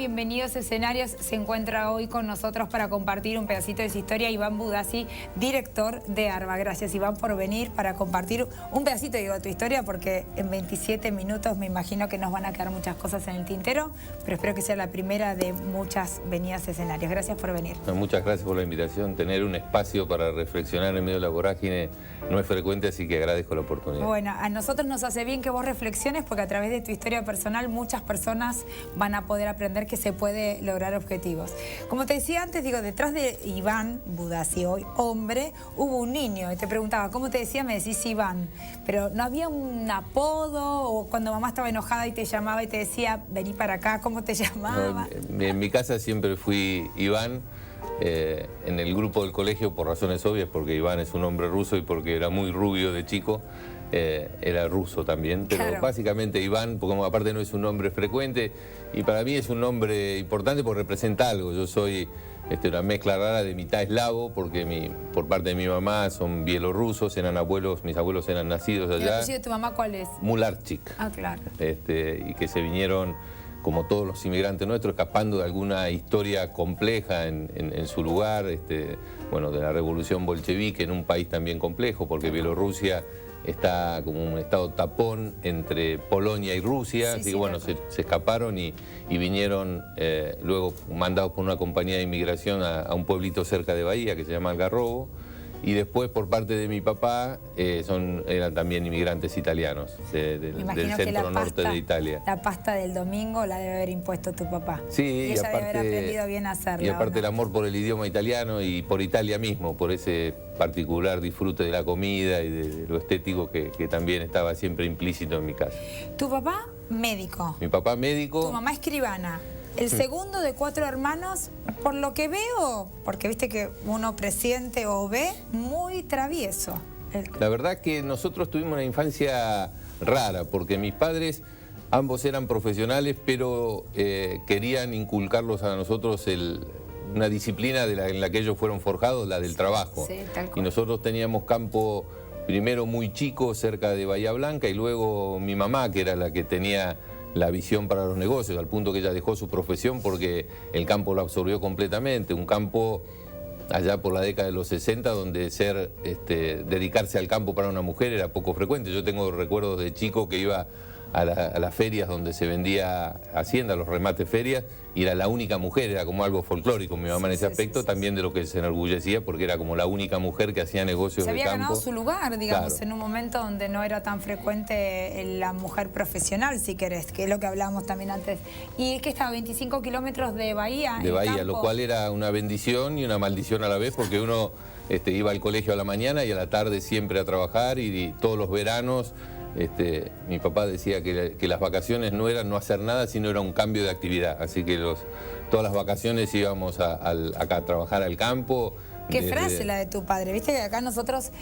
bienvenidos a Escenarios. Se encuentra hoy con nosotros para compartir un pedacito de su historia Iván Budassi, director de ARBA. Gracias, Iván, por venir para compartir un pedacito, digo, de tu historia, porque en 27 minutos me imagino que nos van a quedar muchas cosas en el tintero, pero espero que sea la primera de muchas venidas a Escenarios. Gracias por venir. Muchas gracias por la invitación. Tener un espacio para reflexionar en medio de la vorágine no es frecuente, así que agradezco la oportunidad. Bueno, a nosotros nos hace bien que vos reflexiones, porque a través de tu historia personal muchas personas van a poder aprender que se puede lograr objetivos. Como te decía antes, digo, detrás de Iván Budassi, hoy hombre, hubo un niño. Y te preguntaba, ¿cómo te decía? Me decís Iván. Pero ¿no había un apodo? O cuando mamá estaba enojada y te llamaba y te decía, vení para acá, ¿cómo te llamaba? No, en mi casa siempre fui Iván. En el grupo del colegio, por razones obvias, porque Iván es un hombre ruso y porque era muy rubio de chico, era ruso también, pero claro, básicamente Iván, porque aparte no es un nombre frecuente, y para mí es un nombre importante porque representa algo. Yo soy una mezcla rara de mitad eslavo, porque por parte de mi mamá son bielorrusos, eran abuelos, mis abuelos eran nacidos allá. ¿El apellido de tu mamá cuál es? Mularchik. Ah, claro. Y que se vinieron, como todos los inmigrantes nuestros, escapando de alguna historia compleja en su lugar, bueno, de la revolución bolchevique, en un país también complejo, porque Bielorrusia está como un estado tapón entre Polonia y Rusia, así que bueno, se escaparon y vinieron luego mandados por una compañía de inmigración a un pueblito cerca de Bahía que se llama Algarrobo. Y después, por parte de mi papá, eran también inmigrantes italianos del centro norte de Italia. La pasta del domingo la debe haber impuesto tu papá. Sí, y ella debe haber aprendido bien a hacerla. Y aparte el amor por el idioma italiano y por Italia mismo, por ese particular disfrute de la comida y de lo estético que también estaba siempre implícito en mi casa. ¿Tu papá médico? Mi papá médico. ¿Tu mamá escribana? El segundo de 4 hermanos, por lo que veo, porque viste que uno presiente o ve, muy travieso. La verdad que nosotros tuvimos una infancia rara, porque mis padres, ambos eran profesionales, pero querían inculcarlos a nosotros una disciplina en la que ellos fueron forjados, la del trabajo. Sí, tal cual. Y nosotros teníamos campo, primero muy chico, cerca de Bahía Blanca, y luego mi mamá, que era la que tenía la visión para los negocios, al punto que ella dejó su profesión porque el campo lo absorbió completamente. Un campo allá por la década de los 60, donde dedicarse al campo para una mujer era poco frecuente. Yo tengo recuerdos de chico que iba a las ferias donde se vendía hacienda, los remates ferias, y era la única mujer, era como algo folclórico. Mi mamá en ese aspecto también de lo que se enorgullecía, porque era como la única mujer que hacía negocios de campo. Se había ganado su lugar, digamos, claro, en un momento donde no era tan frecuente la mujer profesional, si querés, que es lo que hablábamos también antes. Y es que estaba a 25 kilómetros de Bahía. De Bahía, lo cual era una bendición y una maldición a la vez, porque uno iba al colegio a la mañana y a la tarde siempre a trabajar, y todos los veranos mi papá decía que las vacaciones no eran no hacer nada, sino era un cambio de actividad. Así que todas las vacaciones íbamos acá a trabajar al campo. Qué frase la de tu padre. Viste que acá nosotros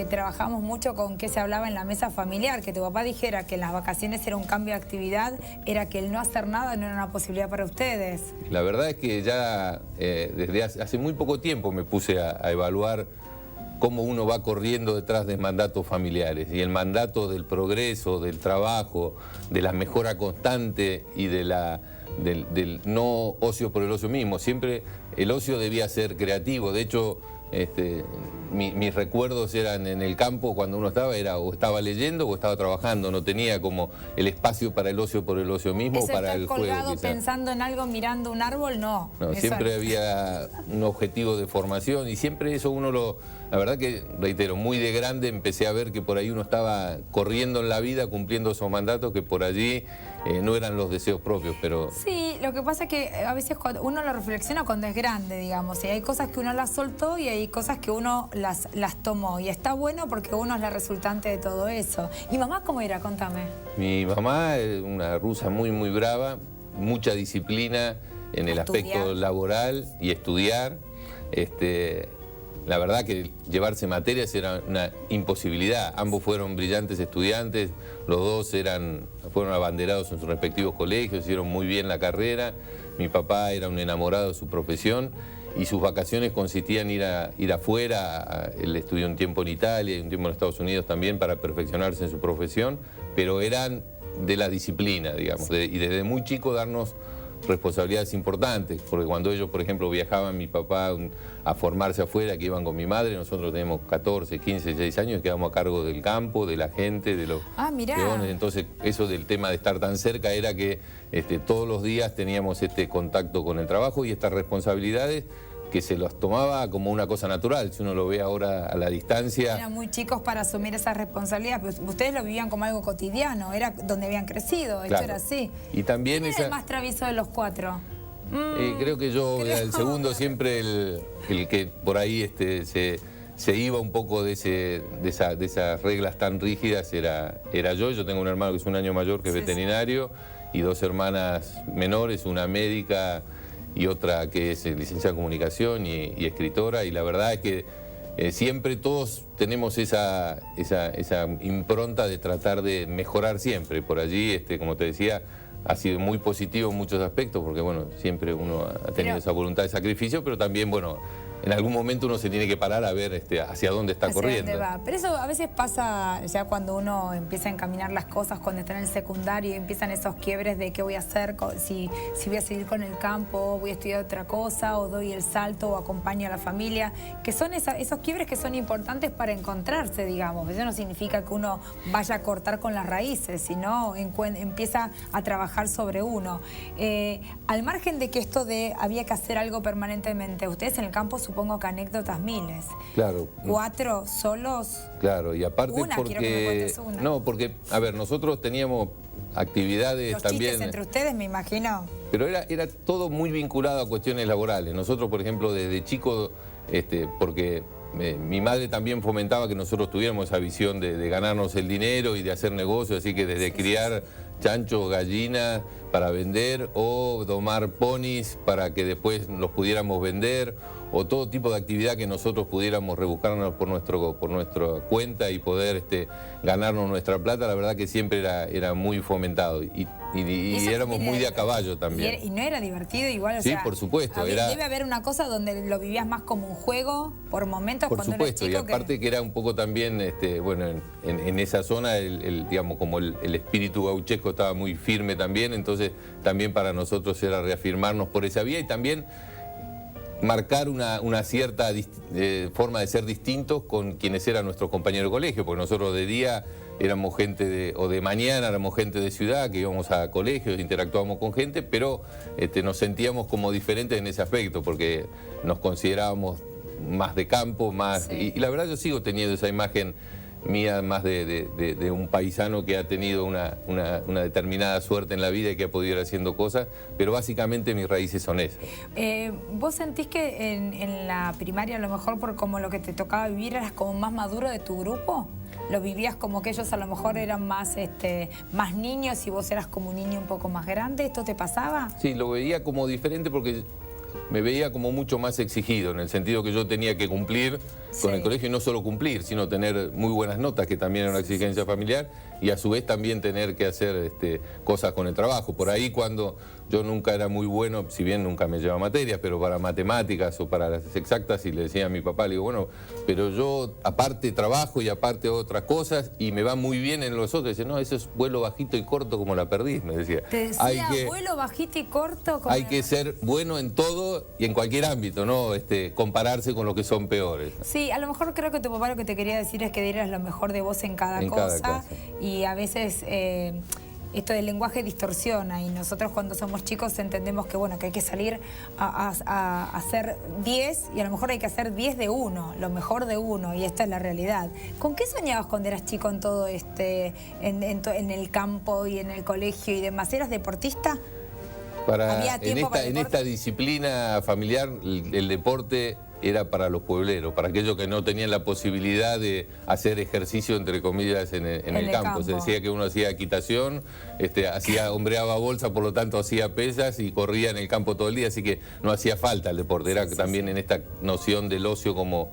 trabajamos mucho con qué se hablaba en la mesa familiar, que tu papá dijera que en las vacaciones era un cambio de actividad, era que el no hacer nada no era una posibilidad para ustedes. La verdad es que ya desde hace muy poco tiempo me puse a evaluar cómo uno va corriendo detrás de mandatos familiares, y el mandato del progreso, del trabajo, de la mejora constante y del no ocio por el ocio mismo. Siempre el ocio debía ser creativo. De hecho, mis recuerdos eran en el campo cuando uno estaba, o estaba leyendo o estaba trabajando. No tenía como el espacio para el ocio por el ocio mismo, ¿Eso para estar el juego. Colgado pensando en algo, mirando un árbol? No. No, siempre había un objetivo de formación, y siempre eso la verdad que, reitero, muy de grande empecé a ver que por ahí uno estaba corriendo en la vida, cumpliendo esos mandatos que por allí no eran los deseos propios, pero... Sí, lo que pasa es que a veces uno lo reflexiona cuando es grande, digamos, y hay cosas que uno las soltó y hay cosas que uno las tomó, y está bueno porque uno es la resultante de todo eso. ¿Y mamá cómo era? Contame. Mi mamá es una rusa muy, muy brava, mucha disciplina en el aspecto laboral y estudiar. La verdad que llevarse materias era una imposibilidad. Ambos fueron brillantes estudiantes, los dos fueron abanderados en sus respectivos colegios, hicieron muy bien la carrera. Mi papá era un enamorado de su profesión y sus vacaciones consistían en ir afuera. Él estudió un tiempo en Italia y un tiempo en Estados Unidos también para perfeccionarse en su profesión, pero eran de la disciplina, digamos, y desde muy chico darnos responsabilidades importantes, porque cuando ellos, por ejemplo, viajaban mi papá a formarse afuera, que iban con mi madre, nosotros teníamos 14, 15, 16 años, quedamos a cargo del campo, de la gente, de los peones. Entonces, eso del tema de estar tan cerca era que todos los días teníamos este contacto con el trabajo y estas responsabilidades que se los tomaba como una cosa natural. Si uno lo ve ahora a la distancia... Eran muy chicos para asumir esa responsabilidad, pero ustedes lo vivían como algo cotidiano, era donde habían crecido, esto era así. Y también ¿Quién era el más travieso de los cuatro? Creo que yo era el segundo, siempre el que por ahí se iba un poco de esas reglas tan rígidas, era yo. Yo tengo un hermano que es un año mayor, que es veterinario, y dos hermanas menores, una médica y otra que es licenciada en comunicación y escritora, y la verdad es que siempre todos tenemos esa impronta de tratar de mejorar siempre. Por allí, como te decía, ha sido muy positivo en muchos aspectos, porque bueno, siempre uno ha tenido esa voluntad de sacrificio, pero también, bueno, en algún momento uno se tiene que parar a ver hacia dónde está corriendo. Dónde va. Pero eso a veces pasa ya cuando uno empieza a encaminar las cosas, cuando está en el secundario y empiezan esos quiebres de qué voy a hacer, si voy a seguir con el campo, voy a estudiar otra cosa, o doy el salto, o acompaño a la familia, que son esos quiebres que son importantes para encontrarse, digamos. Eso no significa que uno vaya a cortar con las raíces, sino empieza a trabajar sobre uno. Al margen de que esto de había que hacer algo permanentemente, ustedes en el campo supongo que anécdotas miles. Claro. 4 solos. Claro, y aparte quiero que me cuentes una. No, porque, a ver, nosotros teníamos actividades los también... chistes entre ustedes, me imagino. Pero era todo muy vinculado a cuestiones laborales. Nosotros, por ejemplo, desde chico, porque mi madre también fomentaba que nosotros tuviéramos esa visión de ganarnos el dinero y de hacer negocios, así que desde criar chanchos, gallinas para vender, o domar ponis para que después los pudiéramos vender, o todo tipo de actividad que nosotros pudiéramos rebuscarnos por nuestra cuenta y poder ganarnos nuestra plata, la verdad que siempre era muy fomentado. Y éramos muy de a caballo también. ¿Y no era divertido igual? O sea, por supuesto. Debe haber una cosa donde lo vivías más como un juego por momentos por cuando supuesto, eras chico. Y aparte que era un poco también, bueno, en esa zona, digamos, como el espíritu gauchesco estaba muy firme también, entonces también para nosotros era reafirmarnos por esa vía y también marcar una cierta forma de ser distintos con quienes eran nuestros compañeros de colegio, porque nosotros de día éramos gente o de mañana éramos gente de ciudad, que íbamos a colegios, interactuábamos con gente, pero nos sentíamos como diferentes en ese aspecto, porque nos considerábamos más de campo, más... Y la verdad yo sigo teniendo esa imagen mía más de un paisano que ha tenido una determinada suerte en la vida y que ha podido ir haciendo cosas, pero básicamente mis raíces son esas. ¿Vos sentís que en la primaria, a lo mejor por como lo que te tocaba vivir, eras como más maduro de tu grupo? ¿Lo vivías como que ellos a lo mejor eran más niños y vos eras como un niño un poco más grande? ¿Esto te pasaba? Sí, lo veía como diferente porque me veía como mucho más exigido, en el sentido que yo tenía que cumplir con el colegio, y no solo cumplir, sino tener muy buenas notas, que también era una exigencia familiar, y a su vez también tener que hacer cosas con el trabajo. Por ahí cuando yo nunca era muy bueno, si bien nunca me llevaba materias, pero para matemáticas o para las exactas, y le decía a mi papá, le digo, bueno, pero yo aparte trabajo y aparte otras cosas, y me va muy bien en los otros. Dice, no, eso es vuelo bajito y corto como la perdiz, me decía. ¿Te decía vuelo bajito y corto? Hay que ser bueno en todo y en cualquier ámbito, ¿no? Compararse con los que son peores. Sí, a lo mejor creo que tu papá lo que te quería decir es que dieras lo mejor de vos en cada cosa. Y a veces esto del lenguaje distorsiona, y nosotros cuando somos chicos entendemos que bueno, que hay que salir a hacer 10, y a lo mejor hay que hacer 10 de uno, lo mejor de uno, y esta es la realidad. ¿Con qué soñabas cuando eras chico en todo en el campo y en el colegio y demás? ¿Eras deportista? En esta disciplina familiar, el deporte era para los puebleros, para aquellos que no tenían la posibilidad de hacer ejercicio, entre comillas, en el campo. Se decía que uno hacía equitación, hombreaba bolsa, por lo tanto hacía pesas y corría en el campo todo el día, así que no hacía falta el deporte. Era también en esta noción del ocio como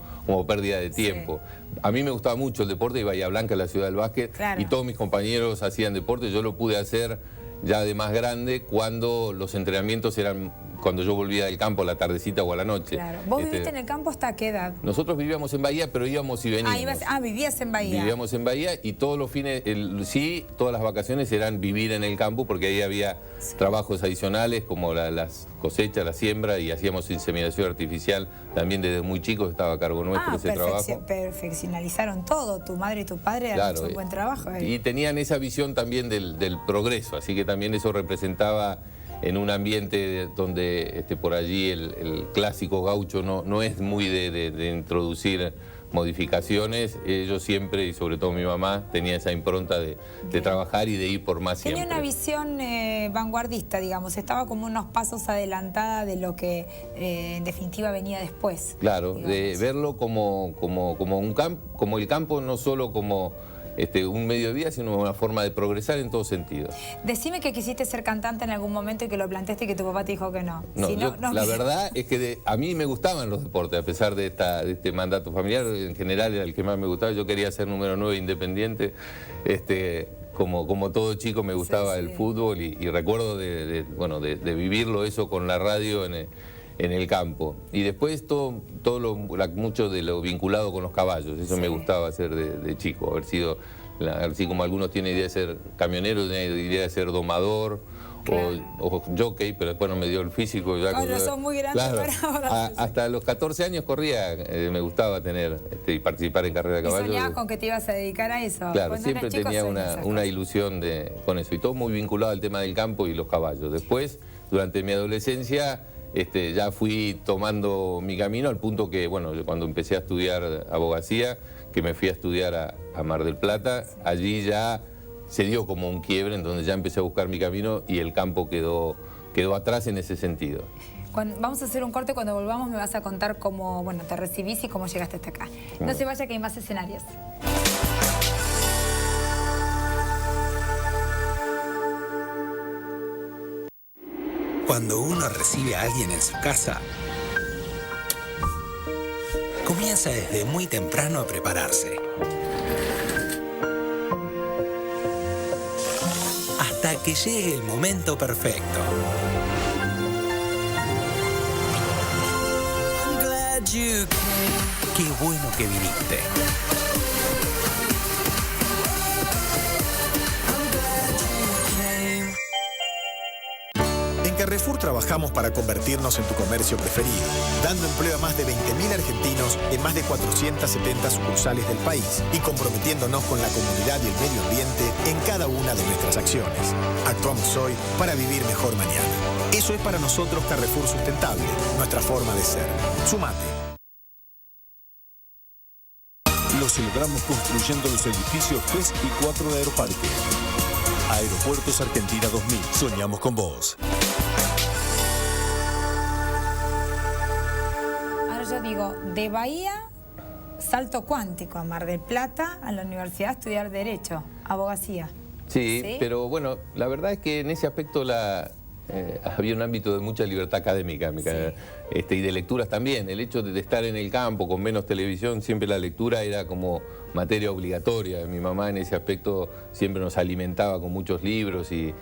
pérdida de tiempo. A mí me gustaba mucho el deporte, y Bahía Blanca es la ciudad del básquet, y todos mis compañeros hacían deporte. Yo lo pude hacer ya de más grande, cuando los entrenamientos eran cuando yo volvía del campo a la tardecita o a la noche. Claro. ¿Vos viviste en el campo hasta qué edad? Nosotros vivíamos en Bahía, pero íbamos y veníamos. Vivías en Bahía. Vivíamos en Bahía y todos los fines, sí, todas las vacaciones eran vivir en el campo porque ahí había trabajos adicionales como las cosechas, la siembra y hacíamos inseminación artificial. También desde muy chicos estaba a cargo nuestro ese trabajo. Perfeccionalizaron todo, tu madre y tu padre han hecho un buen trabajo. Y tenían esa visión también del progreso, así que también eso representaba en un ambiente donde por allí el clásico gaucho no es muy de introducir modificaciones. Ellos siempre, y sobre todo mi mamá, tenía esa impronta de trabajar y de ir por más siempre. Tenía una visión vanguardista, digamos, estaba como unos pasos adelantada de lo que en definitiva venía después. Claro, digamos. de verlo como el campo, no solo como un medio de vida, sino una forma de progresar en todo sentido. Decime que quisiste ser cantante en algún momento y que lo planteaste y que tu papá te dijo que no. No, la verdad es que a mí me gustaban los deportes, a pesar de este mandato familiar. En general era el que más me gustaba. Yo quería ser número 9 independiente. Como todo chico me gustaba el fútbol y recuerdo de vivirlo eso con la radio en el campo. Y después mucho de lo vinculado con los caballos, eso me gustaba hacer de chico, haber sido, así como algunos tienen idea de ser camionero, tienen idea de ser domador, claro, o jockey, pero después no me dio el físico. Ahora son muy grandes, claro, para ahora. Hasta los 14 años corría, me gustaba tener y participar en carrera de caballos. ¿Y soñabas con que te ibas a dedicar a eso? Claro, cuando siempre chico, tenía una ilusión con eso, y todo muy vinculado al tema del campo y los caballos. Después, durante mi adolescencia, ya fui tomando mi camino al punto que, cuando empecé a estudiar abogacía, que me fui a estudiar a Mar del Plata, allí ya se dio como un quiebre en donde ya empecé a buscar mi camino y el campo quedó atrás en ese sentido. Vamos a hacer un corte, cuando volvamos me vas a contar cómo te recibís y cómo llegaste hasta acá. No se vaya, que hay más escenarios. Cuando uno recibe a alguien en su casa, comienza desde muy temprano a prepararse. Hasta que llegue el momento perfecto. Qué bueno que viniste. En Carrefour trabajamos para convertirnos en tu comercio preferido, dando empleo a más de 20.000 argentinos en más de 470 sucursales del país y comprometiéndonos con la comunidad y el medio ambiente en cada una de nuestras acciones. Actuamos hoy para vivir mejor mañana. Eso es para nosotros Carrefour Sustentable, nuestra forma de ser. Sumate. Lo celebramos construyendo los edificios 3 y 4 de Aeroparque. Aeropuertos Argentina 2000. Soñamos con vos. Ahora yo digo, de Bahía, salto cuántico a Mar del Plata, a la universidad a estudiar Derecho, abogacía. Sí, pero bueno, la verdad es que en ese aspecto había un ámbito de mucha libertad académica y de lecturas también. El hecho de estar en el campo con menos televisión, siempre la lectura era como materia obligatoria. Mi mamá en ese aspecto siempre nos alimentaba con muchos libros y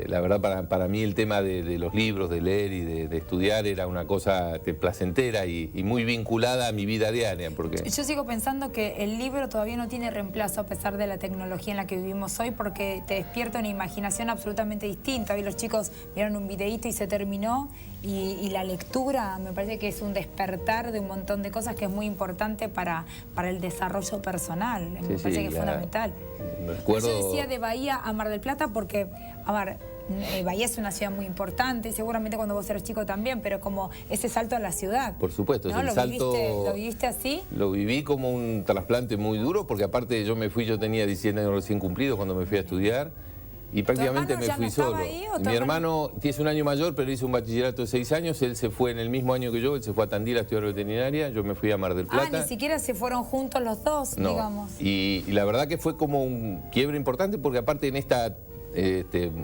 la verdad para mí el tema de los libros, de leer y de estudiar era una cosa placentera y muy vinculada a mi vida diaria. Porque yo sigo pensando que el libro todavía no tiene reemplazo a pesar de la tecnología en la que vivimos hoy, porque te despierta una imaginación absolutamente distinta. Hoy los chicos vieron un videíto y se terminó, y la lectura me parece que es un despertar de un montón de cosas que es muy importante para el desarrollo personal. Me parece que es fundamental. Recuerdo... Yo decía de Bahía a Mar del Plata porque, Bahía es una ciudad muy importante, y seguramente cuando vos eras chico también, pero como ese salto a la ciudad. Por supuesto, ¿no? el salto... ¿Lo viviste así? Lo viví como un trasplante muy duro, porque aparte yo tenía 17 años recién cumplidos cuando me fui a estudiar, y prácticamente me fui solo. Mi hermano es un año mayor, pero hizo un bachillerato de 6 años, él se fue en el mismo año que yo, él se fue a Tandil a estudiar veterinaria, yo me fui a Mar del Plata. Ni siquiera se fueron juntos los dos, no. Digamos. Y la verdad que fue como un quiebre importante, porque aparte en esta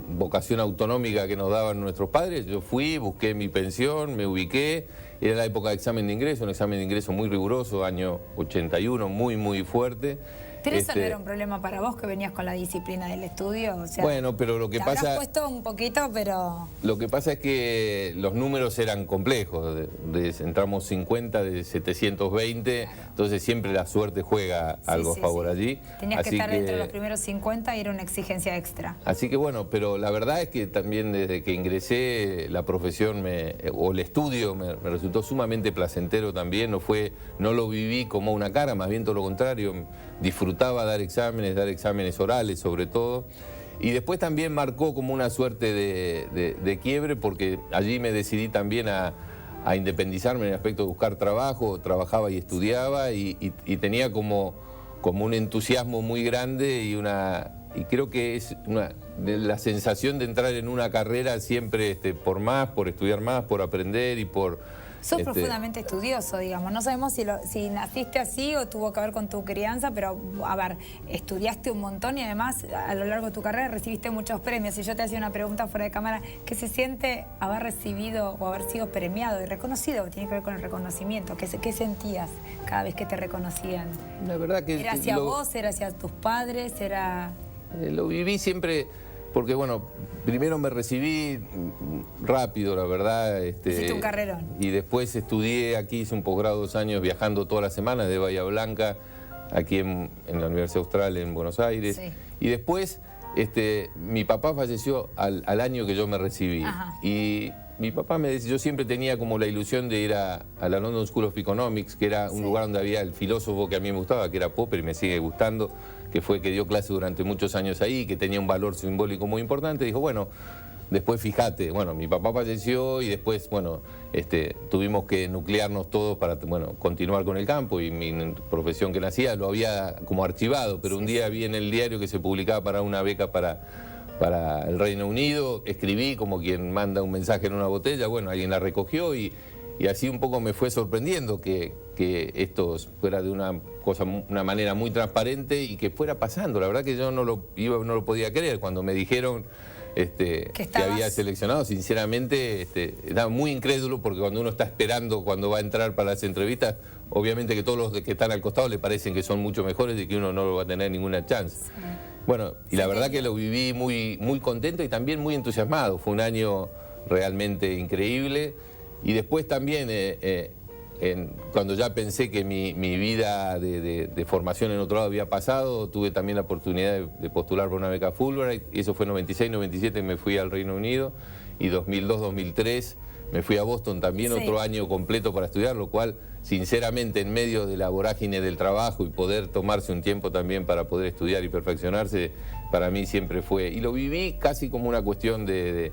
vocación autonómica que nos daban nuestros padres, yo fui, busqué mi pensión, me ubiqué, era la época de examen de ingreso, un examen de ingreso muy riguroso, año 81, muy fuerte. Pero eso no era un problema para vos, que venías con la disciplina del estudio, o sea... Bueno, pero lo que te pasa... habrás puesto un poquito, pero... Lo que pasa es que los números eran complejos, entramos 50 de 720, claro. Entonces siempre la suerte juega algo a favor allí. Tenías que estar entre los primeros 50 y era una exigencia extra. Así que bueno, pero la verdad es que también desde que ingresé la profesión o el estudio me resultó sumamente placentero también, no lo viví como una cara, más bien todo lo contrario, disfrutaba dar exámenes orales sobre todo. Y después también marcó como una suerte de quiebre, porque allí me decidí también a independizarme en el aspecto de buscar trabajo, trabajaba y estudiaba y tenía como un entusiasmo muy grande y creo que es la sensación de entrar en una carrera siempre por estudiar más, por aprender y por... Sos profundamente estudioso, digamos. No sabemos si naciste así o tuvo que ver con tu crianza, pero, a ver, estudiaste un montón y además a lo largo de tu carrera recibiste muchos premios. Y yo te hacía una pregunta fuera de cámara, ¿qué se siente haber recibido o haber sido premiado y reconocido? Tiene que ver con el reconocimiento. ¿Qué sentías cada vez que te reconocían? La verdad que... ¿Era hacia vos? ¿Era hacia tus padres? ¿Era...? Lo viví siempre... Porque, bueno, primero me recibí rápido, la verdad. Hiciste un carrerón. Y después estudié aquí, hice un posgrado 2 años viajando todas las semanas de Bahía Blanca, aquí en la Universidad Austral en Buenos Aires. Sí. Y después, mi papá falleció al año que yo me recibí. Ajá. Y mi papá me decía, yo siempre tenía como la ilusión de ir a la London School of Economics, que era un lugar donde había el filósofo que a mí me gustaba, que era Popper y me sigue gustando, que dio clase durante muchos años ahí, que tenía un valor simbólico muy importante. Dijo, bueno, después fíjate, bueno, mi papá falleció y después, bueno, tuvimos que nuclearnos todos para, bueno, continuar con el campo y mi profesión que nacía lo había como archivado, pero un día vi en el diario que se publicaba para una beca para el Reino Unido, escribí como quien manda un mensaje en una botella, bueno, alguien la recogió y así un poco me fue sorprendiendo que esto fuera de una manera muy transparente y que fuera pasando. La verdad que yo no lo podía creer. Cuando me dijeron que había seleccionado, sinceramente estaba muy incrédulo, porque cuando uno está esperando cuando va a entrar para las entrevistas, obviamente que todos los que están al costado le parecen que son mucho mejores y que uno no va a tener ninguna chance. Sí. Bueno, y la verdad que lo viví muy, muy contento y también muy entusiasmado. Fue un año realmente increíble. Y después también, cuando ya pensé que mi vida de formación en otro lado había pasado, tuve también la oportunidad de postular por una beca Fulbright. Y eso fue en 96, 97 me fui al Reino Unido. Y 2002, 2003 me fui a Boston también, otro año completo para estudiar, lo cual, sinceramente, en medio de la vorágine del trabajo y poder tomarse un tiempo también para poder estudiar y perfeccionarse, para mí siempre fue... Y lo viví casi como una cuestión de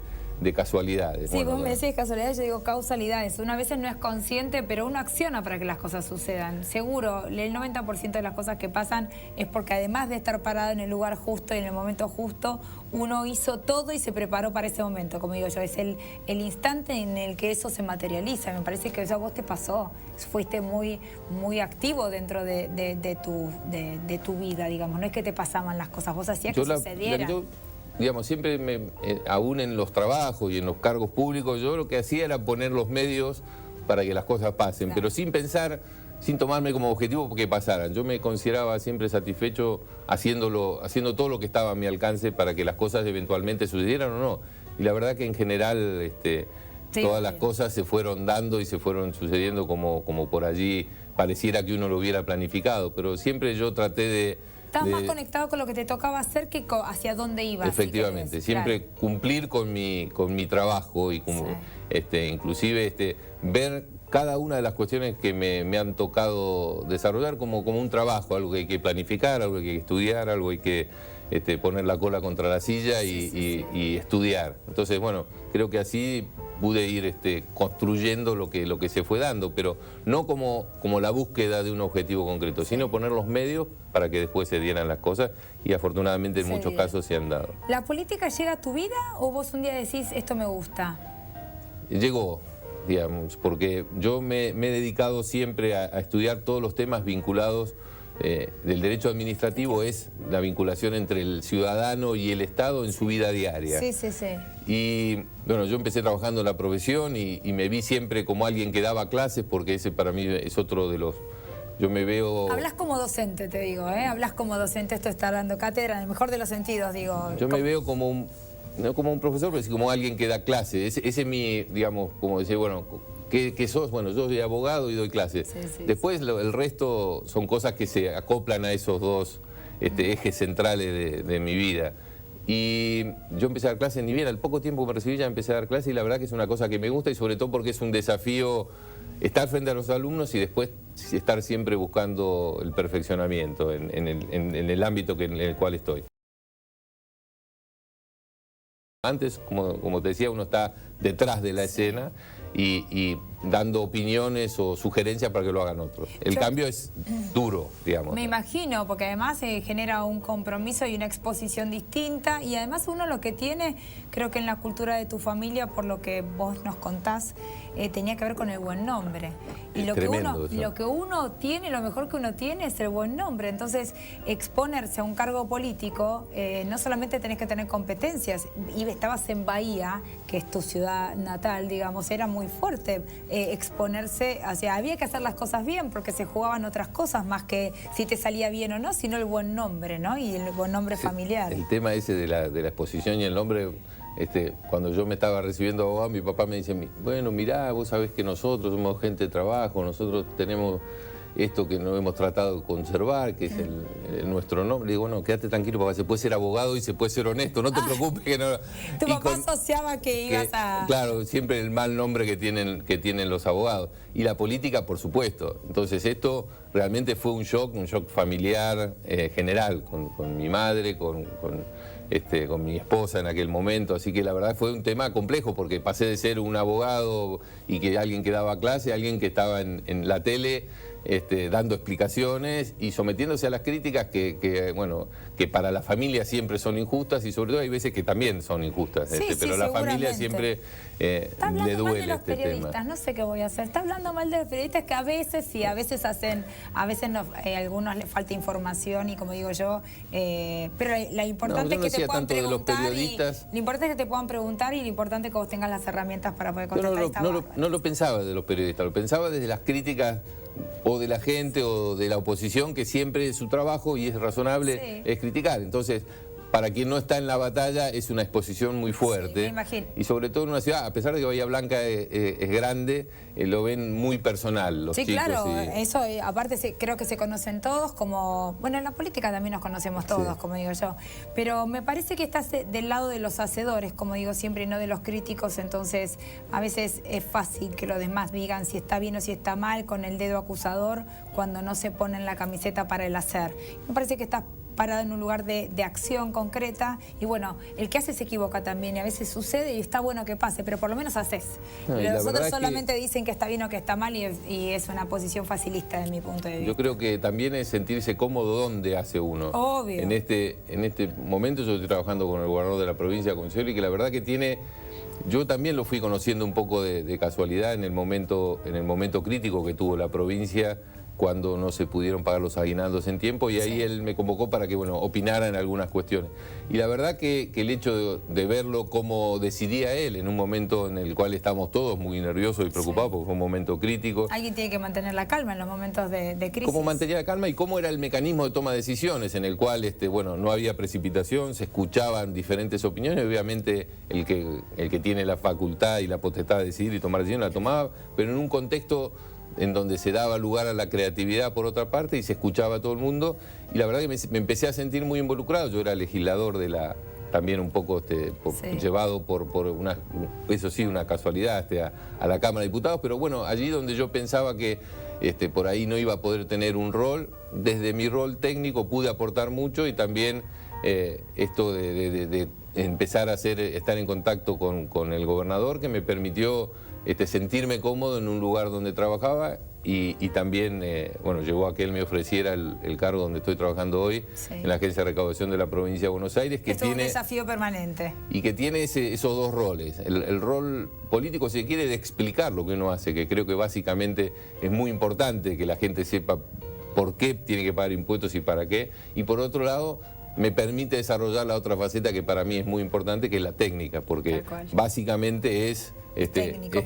casualidades. Sí, bueno, vos me decís casualidades, yo digo causalidades. Una vez no es consciente, pero uno acciona para que las cosas sucedan. Seguro, el 90% de las cosas que pasan es porque además de estar parado en el lugar justo y en el momento justo, uno hizo todo y se preparó para ese momento. Como digo yo, es el instante en el que eso se materializa. Me parece que eso a vos te pasó. Fuiste muy, muy activo dentro de tu vida, digamos. No es que te pasaban las cosas, vos hacías que sucedieran. Digamos, siempre, aún en los trabajos y en los cargos públicos, yo lo que hacía era poner los medios para que las cosas pasen, claro, pero sin pensar, sin tomarme como objetivo que pasaran. Yo me consideraba siempre satisfecho haciendo todo lo que estaba a mi alcance para que las cosas eventualmente sucedieran o no. Y la verdad que en general todas las cosas se fueron dando y se fueron sucediendo como por allí pareciera que uno lo hubiera planificado, pero siempre yo traté de... Estabas más conectado con lo que te tocaba hacer que hacia dónde ibas. Efectivamente, siempre cumplir con mi trabajo y como, inclusive ver cada una de las cuestiones que me han tocado desarrollar como un trabajo, algo que hay que planificar, algo que hay que estudiar, algo que hay que poner la cola contra la silla y estudiar. Entonces, bueno, creo que así pude ir construyendo lo que se fue dando, pero no como la búsqueda de un objetivo concreto, sino poner los medios para que después se dieran las cosas y afortunadamente en muchos casos se han dado. ¿La política llega a tu vida o vos un día decís, esto me gusta? Llegó, digamos, porque yo me he dedicado siempre a estudiar todos los temas vinculados del derecho administrativo, es la vinculación entre el ciudadano y el Estado en su vida diaria. Sí, sí, sí. Y bueno, yo empecé trabajando en la profesión y me vi siempre como alguien que daba clases, porque ese para mí es otro de los Yo me veo... Hablas como docente, te digo, ¿eh? Hablas como docente, esto está dando cátedra, en el mejor de los sentidos, digo. Yo me veo como un, no como un profesor, pero sí como alguien que da clase. Ese es mi, digamos, como decir, bueno, ¿qué sos? Bueno, yo soy abogado y doy clases. Sí. Después el resto son cosas que se acoplan a esos dos ejes centrales de mi vida. Y yo empecé a dar clases, ni bien al poco tiempo que me recibí ya empecé a dar clases, y la verdad que es una cosa que me gusta, y sobre todo porque es un desafío estar frente a los alumnos y después estar siempre buscando el perfeccionamiento en el ámbito en el cual estoy. Antes, como te decía, uno está detrás de la escena y dando opiniones o sugerencias para que lo hagan otros. El cambio es duro, digamos. Me imagino, porque además genera un compromiso y una exposición distinta, y además uno lo que tiene, creo que en la cultura de tu familia, por lo que vos nos contás, tenía que ver con el buen nombre. Y lo que uno tiene, lo mejor que uno tiene es el buen nombre. Entonces, exponerse a un cargo político, no solamente tenés que tener competencias, y estabas en Bahía, que es tu ciudad natal, digamos, era muy fuerte exponerse, o sea, había que hacer las cosas bien porque se jugaban otras cosas más que si te salía bien o no, sino el buen nombre, ¿no? Y el buen nombre familiar. El tema ese de la exposición y el nombre, cuando yo me estaba recibiendo abogado, mi papá me dice, bueno, mirá, vos sabés que nosotros somos gente de trabajo, nosotros tenemos esto que no hemos tratado de conservar, que es nuestro nombre. Le digo, bueno, quédate tranquilo, papá, se puede ser abogado y se puede ser honesto, no te preocupes. Que no... Tu papá asociaba que ibas a... Claro, siempre el mal nombre que tienen los abogados. Y la política, por supuesto. Entonces esto realmente fue un shock familiar general, con mi madre, con mi esposa en aquel momento, así que la verdad fue un tema complejo porque pasé de ser un abogado y que alguien que daba clase a alguien que estaba en la tele dando explicaciones y sometiéndose a las críticas que para la familia siempre son injustas, y sobre todo hay veces que también son injustas, pero a la familia siempre le duele los periodistas, no sé qué voy a hacer. Está hablando mal de los periodistas que a veces sí, a veces a algunos les falta información y como digo yo, pero lo importante es que te puedan preguntar, lo importante es que te puedan preguntar y lo importante es que vos tengas las herramientas para poder contestar. No lo pensaba de los periodistas, lo pensaba desde las críticas o de la gente o de la oposición, que siempre es su trabajo y es razonable, es criticar. Entonces, para quien no está en la batalla es una exposición muy fuerte. Sí, me imagino. Y sobre todo en una ciudad, a pesar de que Bahía Blanca es grande, lo ven muy personal los chicos. Sí, claro, eso aparte creo que se conocen todos como... Bueno, en la política también nos conocemos todos, como digo yo. Pero me parece que estás del lado de los hacedores, como digo siempre, y no de los críticos. Entonces, a veces es fácil que los demás digan si está bien o si está mal con el dedo acusador cuando no se ponen la camiseta para el hacer. Me parece que estás parado en un lugar de acción concreta y bueno, el que hace se equivoca también y a veces sucede y está bueno que pase, pero por lo menos haces. Los otros solamente dicen que está bien o que está mal y es una posición facilista desde mi punto de vista. Yo creo que también es sentirse cómodo donde hace uno. Obvio. En este momento yo estoy trabajando con el gobernador de la provincia, con Scioli, que la verdad que tiene... Yo también lo fui conociendo un poco de casualidad en el momento crítico que tuvo la provincia, cuando no se pudieron pagar los aguinaldos en tiempo, y ahí él me convocó para que opinara en algunas cuestiones. Y la verdad que el hecho de verlo como decidía él en un momento en el cual estamos todos muy nerviosos y preocupados, porque fue un momento crítico. Alguien tiene que mantener la calma en los momentos de crisis. Cómo mantenía la calma y cómo era el mecanismo de toma de decisiones, en el cual no había precipitación, se escuchaban diferentes opiniones, obviamente el que tiene la facultad y la potestad de decidir y tomar decisiones la tomaba, pero en un contexto en donde se daba lugar a la creatividad por otra parte y se escuchaba a todo el mundo, y la verdad que me empecé a sentir muy involucrado. Yo era legislador también un poco llevado por una casualidad a la Cámara de Diputados, pero bueno, allí donde yo pensaba que por ahí no iba a poder tener un rol, desde mi rol técnico pude aportar mucho, y también esto de empezar a estar en contacto con el gobernador, que me permitió sentirme cómodo en un lugar donde trabajaba, y también llegó a que él me ofreciera el cargo donde estoy trabajando hoy, en la Agencia de Recaudación de la Provincia de Buenos Aires, que tiene un desafío permanente. Y que tiene esos dos roles, el rol político, si se quiere, de explicar lo que uno hace, que creo que básicamente es muy importante que la gente sepa por qué tiene que pagar impuestos y para qué, y por otro lado me permite desarrollar la otra faceta que para mí es muy importante, que es la técnica, porque básicamente es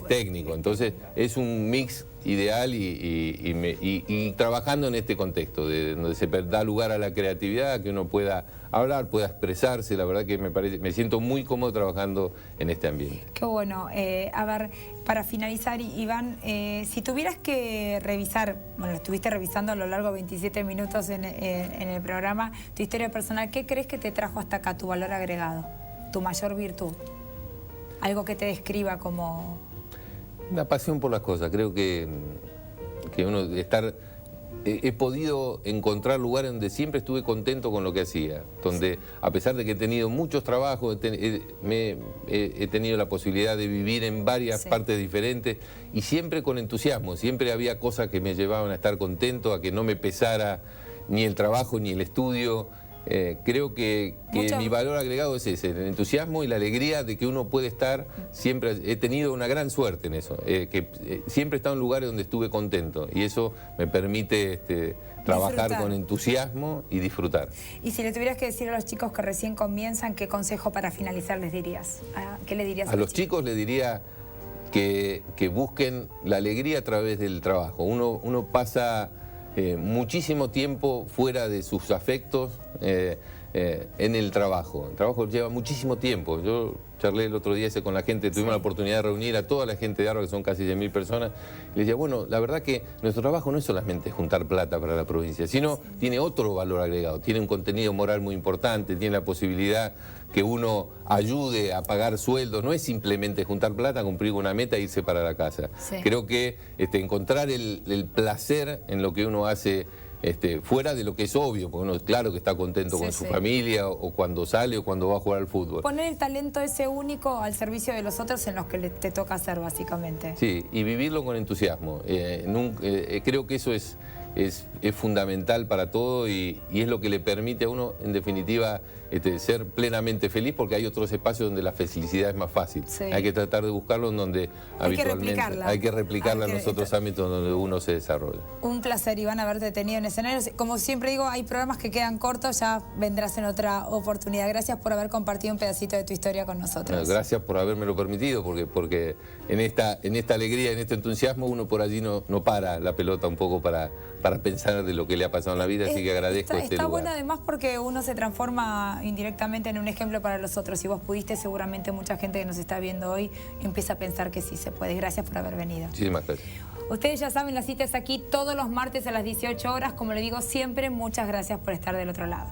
técnico. Entonces es un mix ideal y trabajando en este contexto, donde se da lugar a la creatividad, que uno pueda hablar, pueda expresarse. La verdad que me siento muy cómodo trabajando en este ambiente. Qué bueno. A ver, para finalizar, Iván, si tuvieras que revisar, bueno, lo estuviste revisando a lo largo de 27 minutos en el programa, tu historia personal, ¿qué crees que te trajo hasta acá, tu valor agregado, tu mayor virtud? Algo que te describa como... La pasión por las cosas. Creo que uno he podido encontrar lugares donde siempre estuve contento con lo que hacía, donde a pesar de que he tenido muchos trabajos, he tenido la posibilidad de vivir en varias partes diferentes y siempre con entusiasmo. Siempre había cosas que me llevaban a estar contento, a que no me pesara ni el trabajo ni el estudio. Creo que mi valor agregado es ese, el entusiasmo y la alegría de que uno puede estar. Siempre he tenido una gran suerte en eso, siempre he estado en lugares donde estuve contento y eso me permite trabajar con entusiasmo y disfrutar. Y si le tuvieras que decir a los chicos que recién comienzan, ¿qué consejo para finalizar les dirías? ¿Qué le dirías a los chicos? Les diría que busquen la alegría a través del trabajo. Uno pasa muchísimo tiempo fuera de sus afectos en el trabajo. El trabajo lleva muchísimo tiempo. Yo charlé el otro día con la gente, tuvimos la oportunidad de reunir a toda la gente de ARBA, que son casi 10.000 personas, y les decía, bueno, la verdad que nuestro trabajo no es solamente juntar plata para la provincia, sino tiene otro valor agregado, tiene un contenido moral muy importante, tiene la posibilidad que uno ayude a pagar sueldos, no es simplemente juntar plata, cumplir una meta e irse para la casa. Creo que encontrar el placer en lo que uno hace fuera de lo que es obvio, porque uno claro que está contento con su familia o cuando sale o cuando va a jugar al fútbol. Poner el talento ese único al servicio de los otros en los que te toca hacer básicamente. Sí, y vivirlo con entusiasmo. Creo que eso es fundamental para todo y es lo que le permite a uno, en definitiva, ser plenamente feliz, porque hay otros espacios donde la felicidad es más fácil. Hay que tratar de buscarlo en donde habitualmente hay que replicarla en los otros ámbitos donde uno se desarrolla. Un placer, Iván, haberte tenido en escenarios. Como siempre digo, hay programas que quedan cortos, ya vendrás en otra oportunidad. Gracias por haber compartido un pedacito de tu historia con nosotros. Gracias por habérmelo permitido, porque en esta alegría, en este entusiasmo, uno por allí no para la pelota un poco para pensar de lo que le ha pasado en la vida, así que agradezco este lugar. Está bueno además porque uno se transforma indirectamente en un ejemplo para los otros. Si vos pudiste, seguramente mucha gente que nos está viendo hoy empieza a pensar que sí se puede. Gracias por haber venido. Muchísimas gracias. Ustedes ya saben, la cita es aquí todos los martes a las 18 horas. Como le digo siempre, muchas gracias por estar del otro lado.